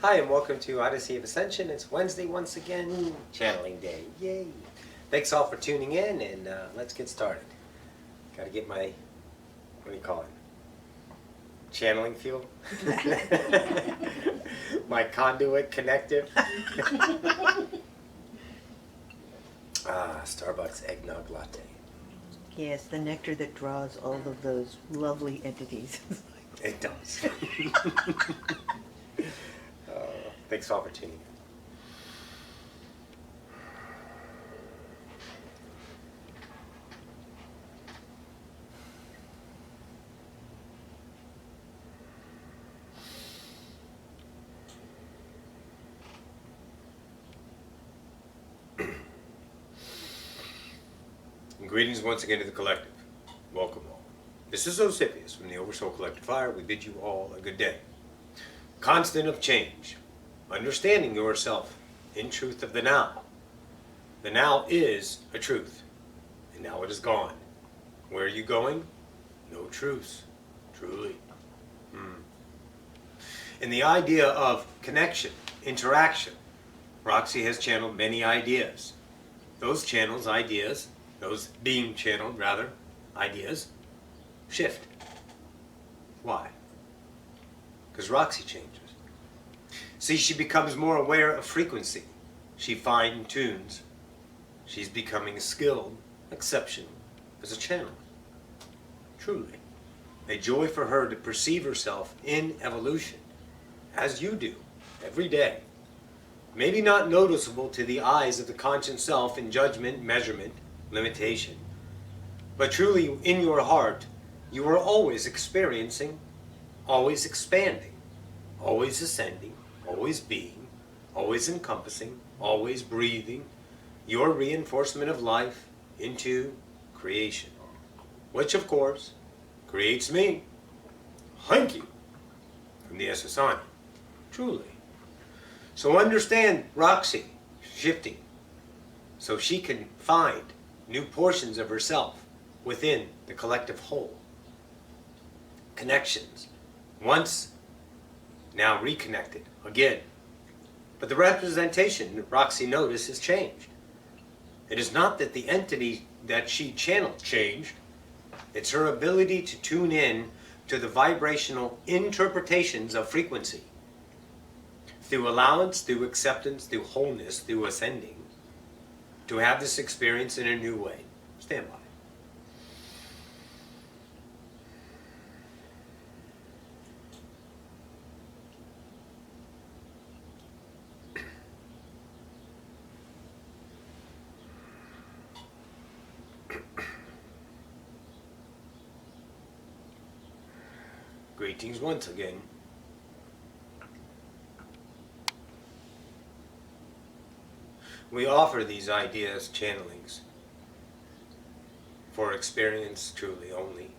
Hi, and welcome to Odyssey of Ascension. It's Wednesday once again, channeling day. Yay! Thanks all for tuning in, and let's get started. Got to get my, what do you call it? Channeling fuel? My conduit connective? Starbucks eggnog latte. Yes, the nectar that draws all of those lovely entities. It does. Thanks all for tuning in. Greetings once again to the collective. Welcome all. This is Ocyphius from the Oversoul Collective Fire. We bid you all a good day. Constant of change. Understanding yourself in truth of the now. The now is a truth, and now it is gone. Where are you going? No truce, truly. In the idea of connection, interaction, Roxy has channeled many ideas. Those channels, ideas, those being channeled, rather, ideas, shift. Why? Because Roxy changes. See, she becomes more aware of frequency. She fine-tunes. She's becoming skilled, exceptional, as a channel. Truly. A joy for her to perceive herself in evolution, as you do, every day. Maybe not noticeable to the eyes of the conscious self in judgment, measurement, limitation, but truly in your heart, you are always experiencing, always expanding, always ascending, always being, always encompassing, always breathing, your reinforcement of life into creation, which of course creates me. Thank you from the SSI. Truly. So understand Roxy shifting so she can find new portions of herself within the collective whole. Connections. Once, now reconnected again. But the representation Roxy noticed has changed. It is not that the entity that she channeled changed. It's her ability to tune in to the vibrational interpretations of frequency. Through allowance, through acceptance, through wholeness, through ascending. To have this experience in a new way. Stand by. Greetings once again. We offer these ideas channelings for experience truly only.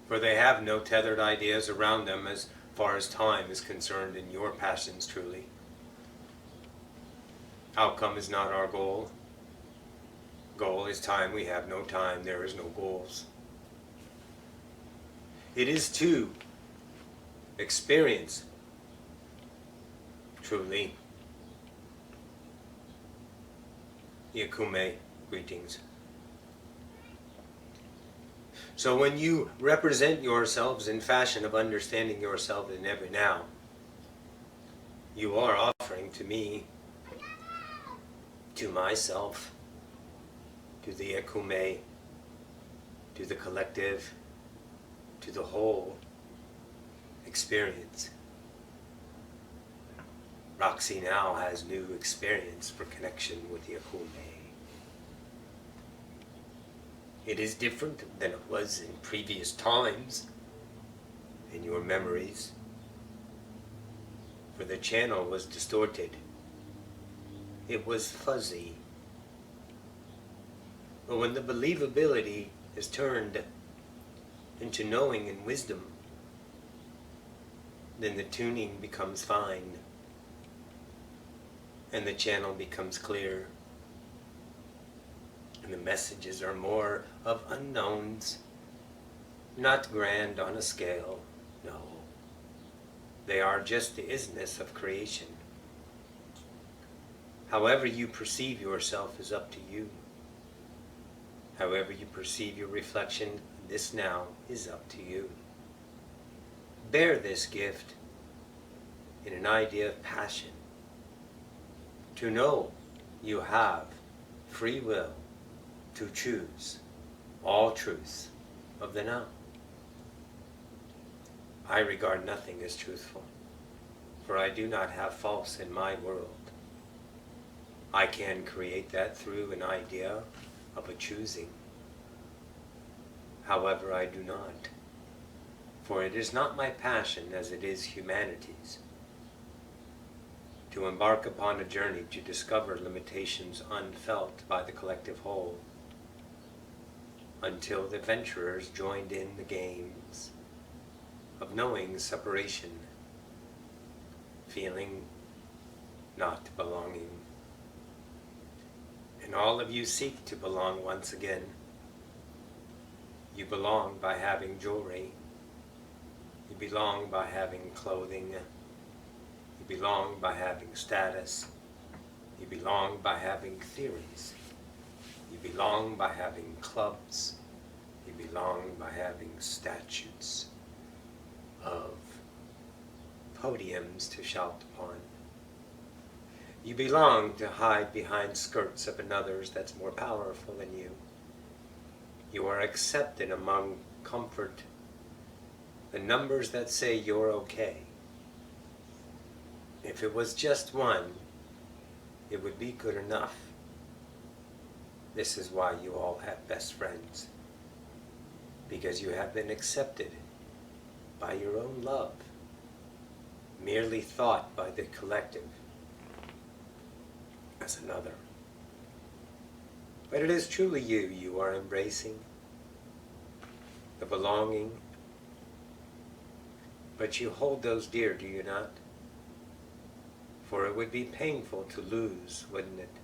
For they have no tethered ideas around them as far as time is concerned in your passions truly. Outcome is not our goal. Goal is time. We have no time. There is no goals. It is to experience truly. Akumi, greetings. So when you represent yourselves in fashion of understanding yourself in every now, you are offering to me, to myself, to the Akumi, to the collective, to the whole experience. Roxy now has new experience for connection with the Akumi. It is different than it was in previous times, in your memories, for the channel was distorted. It was fuzzy. But when the believability is turned into knowing and wisdom, then the tuning becomes fine, and the channel becomes clear, and the messages are more of unknowns, not grand on a scale, no. They are just the isness of creation. However you perceive yourself is up to you. However you perceive your reflection in this now is up to you. Bear this gift in an idea of passion. To know you have free will to choose all truths of the now. I regard nothing as truthful, for I do not have false in my world. I can create that through an idea of a choosing. However, I do not, for it is not my passion as it is humanity's, to embark upon a journey to discover limitations unfelt by the collective whole, until the adventurers joined in the games of knowing separation, feeling not belonging. And all of you seek to belong once again. You belong by having jewelry. You belong by having clothing. You belong by having status. You belong by having theories. You belong by having clubs. You belong by having statutes of podiums to shout upon. You belong to hide behind skirts of another's that's more powerful than you. You are accepted among comfort, the numbers that say you're okay. If it was just one, it would be good enough. This is why you all have best friends, because you have been accepted by your own love, merely thought by the collective as another. But it is truly you are embracing, the belonging. But you hold those dear, do you not? For it would be painful to lose, wouldn't it?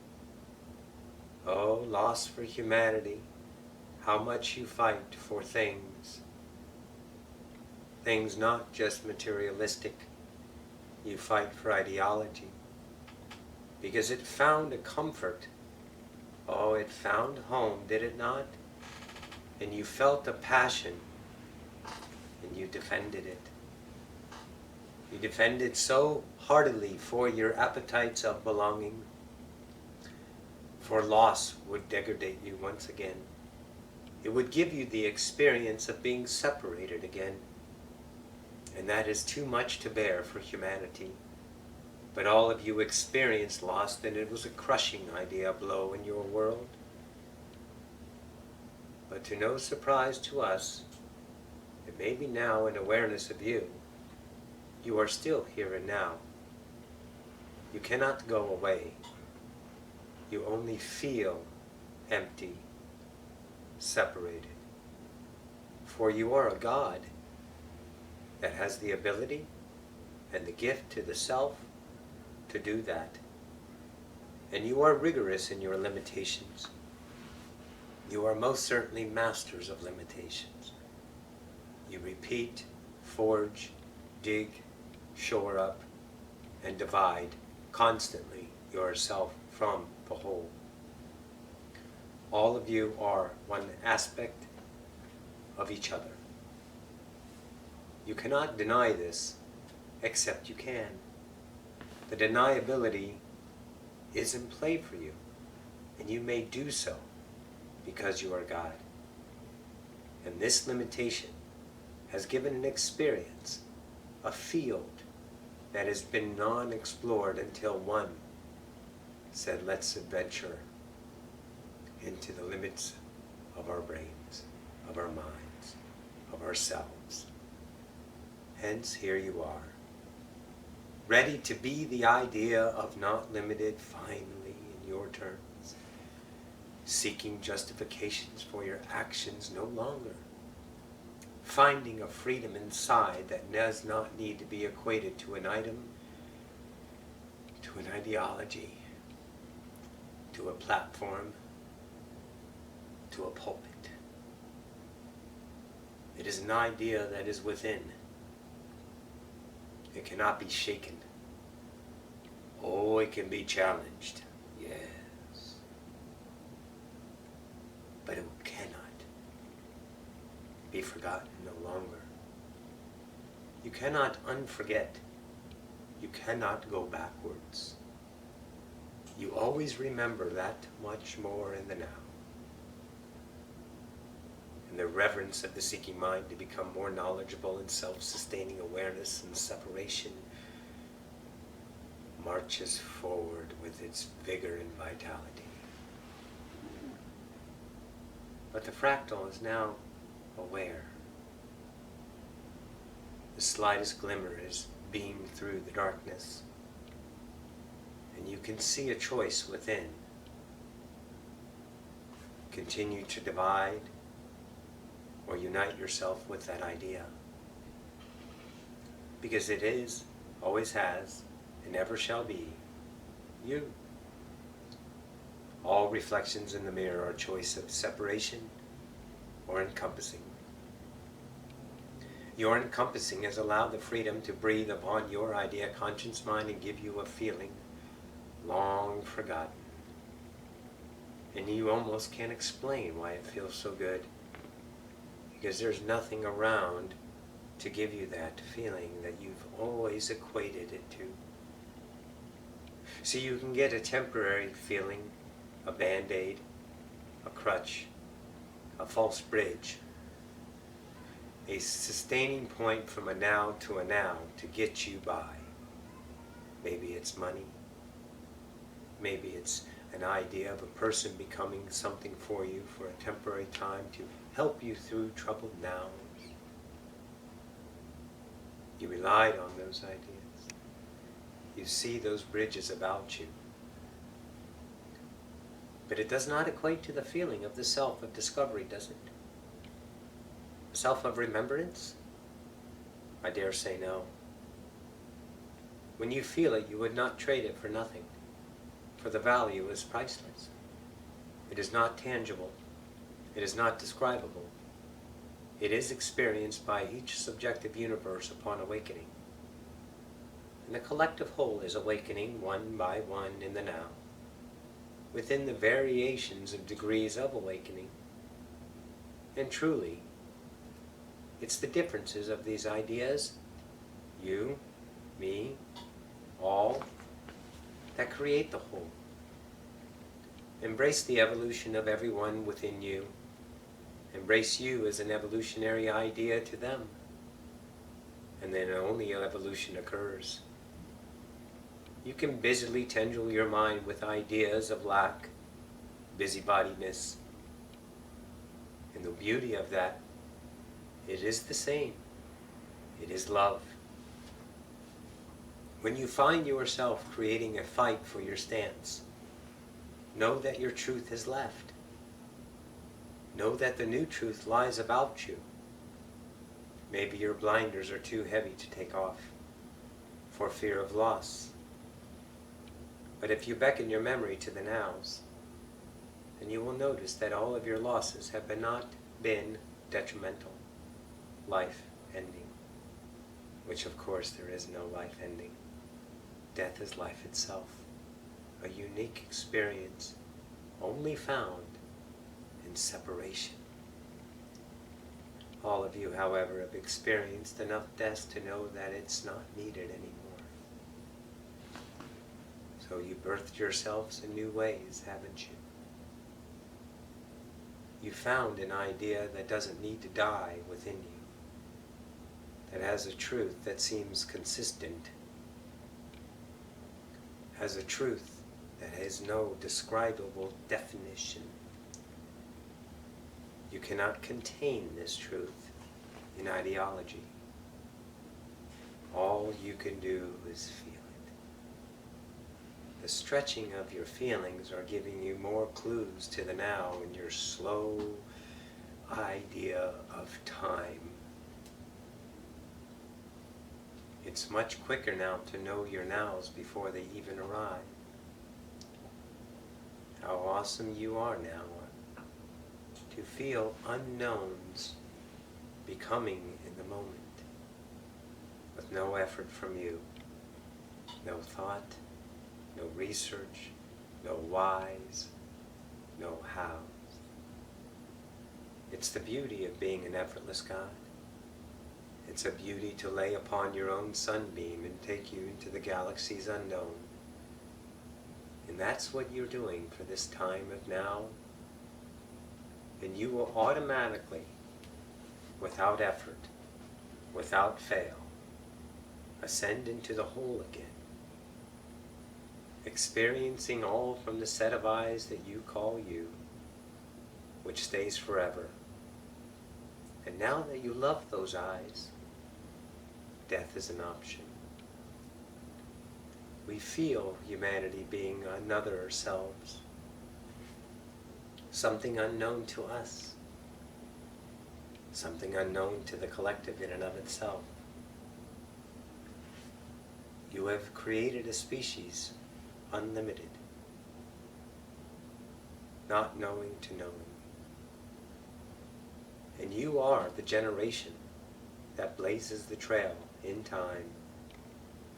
Oh, loss for humanity, how much you fight for things. Things not just materialistic. You fight for ideology, because it found a comfort. Oh, it found home, did it not? And you felt a passion, and you defended it. You defended so heartily for your appetites of belonging, for loss would degrade you once again. It would give you the experience of being separated again. And that is too much to bear for humanity. But all of you experienced loss, and it was a crushing idea blow in your world. But to no surprise to us, it may be now in awareness of you, you are still here and now. You cannot go away. You only feel empty, separated. For you are a God that has the ability and the gift to the self to do that. And you are rigorous in your limitations. You are most certainly masters of limitations. You repeat, forge, dig, shore up, and divide constantly yourself from the whole. All of you are one aspect of each other. You cannot deny this, except you can. The deniability is in play for you, and you may do so because you are God. And this limitation has given an experience, a field that has been non-explored until one said, let's adventure into the limits of our brains, of our minds, of ourselves. Hence, here you are, ready to be the idea of not limited finally in your terms, seeking justifications for your actions no longer, finding a freedom inside that does not need to be equated to an item, to an ideology, to a platform, to a pulpit. It is an idea that is within. It cannot be shaken. Oh, it can be challenged. Yes. But it cannot be forgotten no longer. You cannot unforget. You cannot go backwards. You always remember that much more in the now. And the reverence of the seeking mind to become more knowledgeable in self-sustaining awareness and separation marches forward with its vigor and vitality. But the fractal is now aware. The slightest glimmer is beamed through the darkness, and you can see a choice within. Continue to divide or unite yourself with that idea. Because it is, always has, and ever shall be, you. All reflections in the mirror are a choice of separation or encompassing. Your encompassing has allowed the freedom to breathe upon your idea, conscious mind, and give you a feeling long forgotten. And you almost can't explain why it feels so good, because there's nothing around to give you that feeling that you've always equated it to. So you can get a temporary feeling, a band-aid, a crutch, a false bridge, a sustaining point from a now to a now to get you by. Maybe it's money. Maybe it's an idea of a person becoming something for you for a temporary time to help you through troubled nows. You relied on those ideas. You see those bridges about you. But it does not equate to the feeling of the self of discovery, does it? The self of remembrance? I dare say no. When you feel it, you would not trade it for nothing, for the value is priceless. It is not tangible. It is not describable. It is experienced by each subjective universe upon awakening. And the collective whole is awakening one by one in the now, within the variations of degrees of awakening. And truly, it's the differences of these ideas, you, me, all, that create the whole. Embrace the evolution of everyone within you. Embrace you as an evolutionary idea to them. And then only evolution occurs. You can busily tendril your mind with ideas of lack, busybodiness. And the beauty of that, it is the same. It is love. When you find yourself creating a fight for your stance, know that your truth has left. Know that the new truth lies about you. Maybe your blinders are too heavy to take off for fear of loss. But if you beckon your memory to the nows, then you will notice that all of your losses have not been detrimental, life-ending, which of course there is no life ending. Death is life itself, a unique experience only found in separation. All of you, however, have experienced enough death to know that it's not needed anymore. So you birthed yourselves in new ways, haven't you? You found an idea that doesn't need to die within you, that has a truth that seems consistent, has a truth that has no describable definition. You cannot contain this truth in ideology. All you can do is feel it. The stretching of your feelings are giving you more clues to the now in your slow idea of time. It's much quicker now to know your nows before they even arrive. How awesome you are now to feel unknowns becoming in the moment. with no effort from you, no thought, no research, no whys, no hows. It's the beauty of being an effortless God. It's a beauty to lay upon your own sunbeam and take you into the galaxies unknown. And that's what you're doing for this time of now. And you will automatically, without effort, without fail, ascend into the whole again, experiencing all from the set of eyes that you call you, which stays forever. And now that you love those eyes, death is an option. We feel humanity being another ourselves, something unknown to us, something unknown to the collective in and of itself. You have created a species unlimited, not knowing to knowing. And you are the generation that blazes the trail in time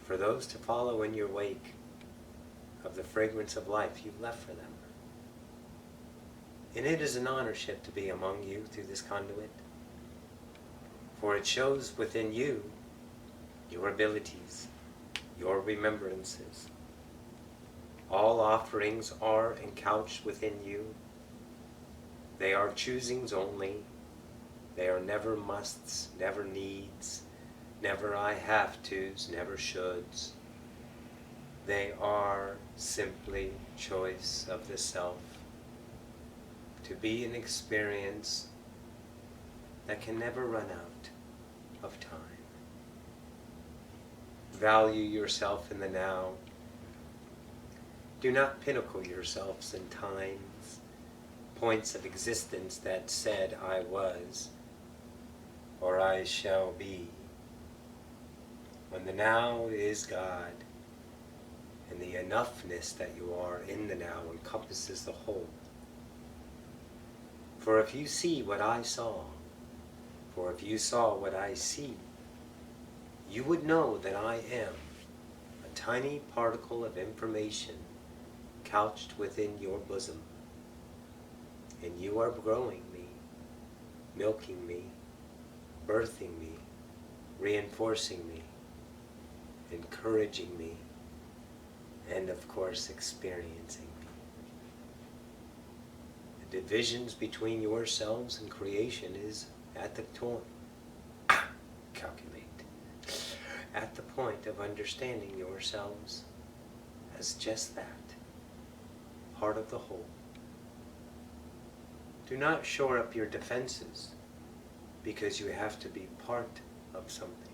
for those to follow in your wake of the fragrance of life you've left for them. And it is an honorship to be among you through this conduit, for it shows within you your abilities, your remembrances. All offerings are encouched within you. They are choosings only. They are never musts, never needs, never I have tos, never shoulds. They are simply choice of the self to be an experience that can never run out of time. Value yourself in the now. Do not pinnacle yourselves in times, points of existence that said I was, or I shall be. When the now is God, and the enoughness that you are in the now encompasses the whole. For if you see what I saw, for if you saw what I see, you would know that I am a tiny particle of information couched within your bosom. And you are growing me, milking me, birthing me, reinforcing me, encouraging me, and of course experiencing me. The divisions between yourselves and creation is at the at the point of understanding yourselves as just that, part of the whole. Do not shore up your defenses because you have to be part of something.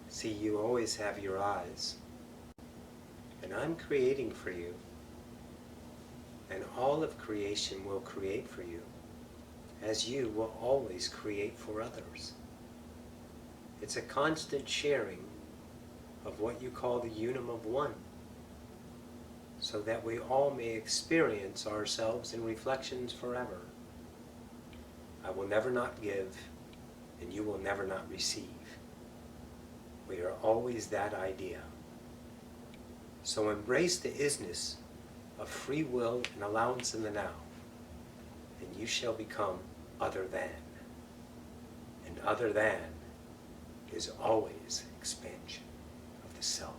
See, you always have your eyes, and I'm creating for you, and all of creation will create for you, as you will always create for others. It's a constant sharing of what you call the unum of one, so that we all may experience ourselves in reflections forever. I will never not give, and you will never not receive. We are always that idea. So embrace the isness of free will and allowance in the now, and you shall become other than. And other than is always expansion of the self.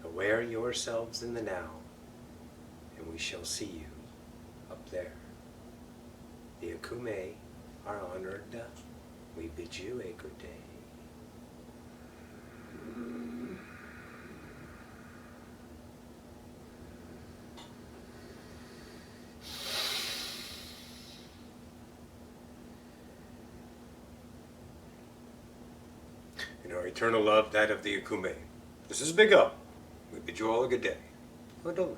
Aware yourselves in the now, and we shall see you up there. The Akumi are honored. We bid you a good day. In our eternal love, that of the Akumi. This is Big Up. We bid you all a good day. Odole.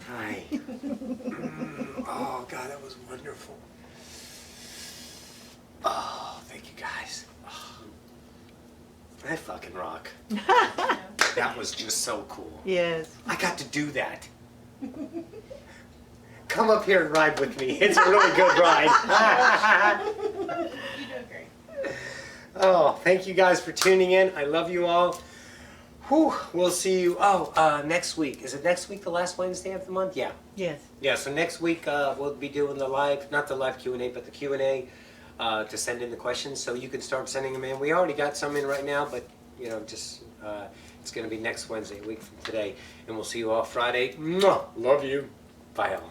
Hi. Oh, God, that was wonderful. Oh, thank you, guys. Oh. I fucking rock. That was just so cool. Yes. I got to do that. Come up here and ride with me. It's a really good ride. You're doing great. Oh, thank you guys for tuning in. I love you all. Whew, we'll see you. Next week. Is it next week, the last Wednesday of the month? Yeah. Yes. Yeah, so next week we'll be doing the live, not the live Q&A, but the Q&A to send in the questions. So you can start sending them in. We already got some in right now, but just it's going to be next Wednesday, a week from today. And we'll see you all Friday. Mwah! Love you. Bye all.